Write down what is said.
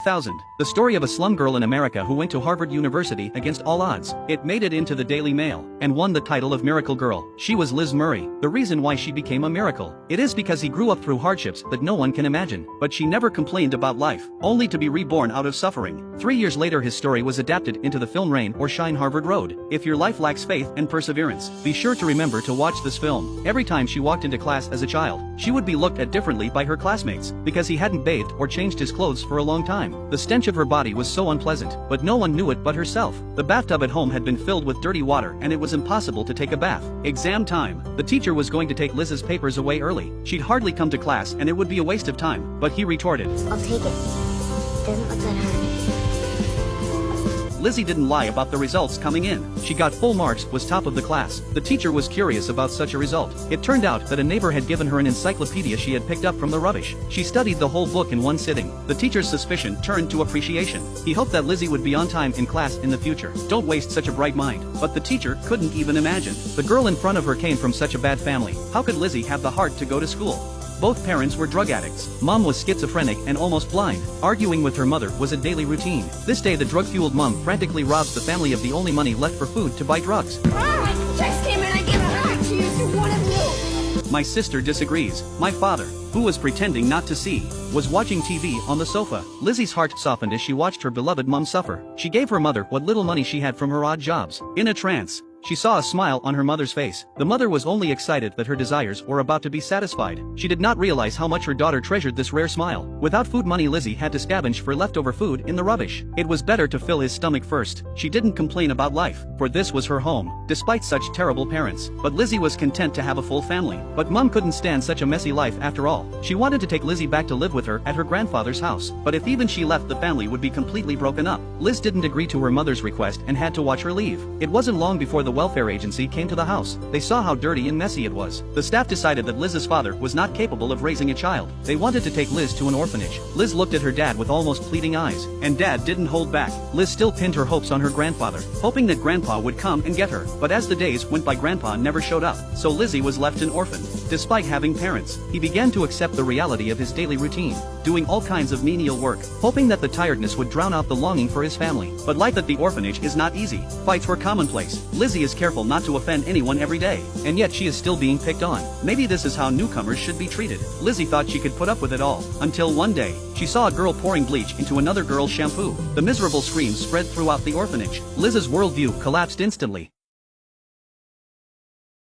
1000. The story of a slum girl in America who went to Harvard University against all odds. It made it into the Daily Mail and won the title of Miracle Girl. She was Liz Murray. The reason why she became a miracle. It is because he grew up through hardships that no one can imagine. But she never complained about life, only to be reborn out of suffering. 3 years later his story was adapted into the film Rain or Shine Harvard Road. If your life lacks faith and perseverance, be sure to remember to watch this film. Every time she walked into class as a child, she would be looked at differently by her classmates because he hadn't bathed or changed his clothes for a long time. The stench of her body was so unpleasant, but no one knew it but herself. The bathtub at home had been filled with dirty water and it was impossible to take a bath. Exam time. The teacher was going to take Liz's papers away early. She'd hardly come to class and it would be a waste of time, but he retorted, "I'll take it. Doesn't look that hard." Lizzie didn't lie about the results coming in. She got full marks, was top of the class. The teacher was curious about such a result. It turned out that a neighbor had given her an encyclopedia she had picked up from the rubbish. She studied the whole book in one sitting. The teacher's suspicion turned to appreciation. He hoped that Lizzie would be on time in class in the future. Don't waste such a bright mind. But the teacher couldn't even imagine. The girl in front of her came from such a bad family. How could Lizzie have the heart to go to school? Both parents were drug addicts. Mom was schizophrenic and almost blind. Arguing with her mother was a daily routine. This day the drug-fueled mom frantically robs the family of the only money left for food to buy drugs. Checks came in, I gave it back to you, so one of you. My sister disagrees. My father, who was pretending not to see, was watching TV on the sofa. Lizzie's heart softened as she watched her beloved mom suffer. She gave her mother what little money she had from her odd jobs. In a trance, she saw a smile on her mother's face. The mother was only excited that her desires were about to be satisfied. She did not realize how much her daughter treasured this rare smile. Without food money, Lizzie had to scavenge for leftover food in the rubbish. It was better to fill his stomach first. She didn't complain about life, for this was her home, despite such terrible parents. But Lizzie was content to have a full family. But Mom couldn't stand such a messy life after all. She wanted to take Lizzie back to live with her at her grandfather's house. But if even she left, the family would be completely broken up. Liz didn't agree to her mother's request and had to watch her leave. It wasn't long before the welfare agency came to the house. They saw how dirty and messy it was. The staff decided that Liz's father was not capable of raising a child. They wanted to take Liz to an orphanage. Liz looked at her dad with almost pleading eyes, and Dad didn't hold back. Liz still pinned her hopes on her grandfather, hoping that Grandpa would come and get her. But as the days went by, Grandpa never showed up, so Lizzie was left an orphan. Despite having parents, he began to accept the reality of his daily routine, doing all kinds of menial work, hoping that the tiredness would drown out the longing for his family. But life at the orphanage is not easy. Fights were commonplace. Lizzie is careful not to offend anyone every day, and yet she is still being picked on. Maybe this is how newcomers should be treated. Lizzie thought she could put up with it all, until one day, she saw a girl pouring bleach into another girl's shampoo. The miserable screams spread throughout the orphanage. Liz's worldview collapsed instantly.